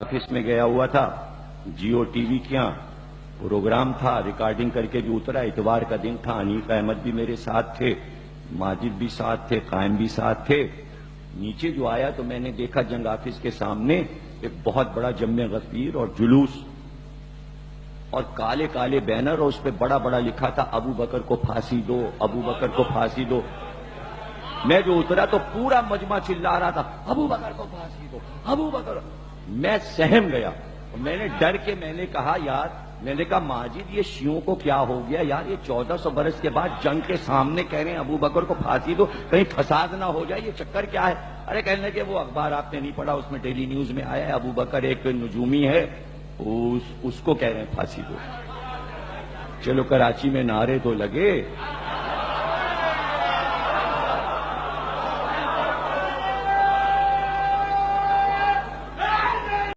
Office میں گیا ہوا تھا، جیو ٹی وی کیا پروگرام تھا، ریکارڈنگ کر کے جو اترا، اتوار کا دن تھا، انیف احمد بھی میرے ساتھ تھے، ماجد بھی ساتھ تھے، قائم بھی ساتھ تھے۔ نیچے جو آیا تو میں نے دیکھا جنگ آفس کے سامنے ایک بہت بڑا جم غفیر اور جلوس اور کالے کالے بینر، اور اس پہ بڑا بڑا لکھا تھا ابو بکر کو پھانسی دو، ابو بکر کو پھانسی دو۔ میں جو اترا تو پورا مجمع چلا رہا تھا ابو بکر کو پھانسی دو، ابو بکر۔ میں سہم گیا، میں نے ڈر کے میں نے کہا یار، میں نے کہا ماجد یہ شیعوں کو کیا ہو گیا یار، یہ 1400 برس کے بعد جنگ کے سامنے کہہ رہے ہیں ابو بکر کو پھانسی دو، کہیں فساد نہ ہو جائے، یہ چکر کیا ہے؟ ارے کہنے کہ وہ اخبار آپ نے نہیں پڑھا، اس میں ڈیلی نیوز میں آیا ہے ابو بکر ایک نجومی ہے، اس کو کہہ رہے ہیں پھانسی دو۔ چلو کراچی میں نعرے تو لگے،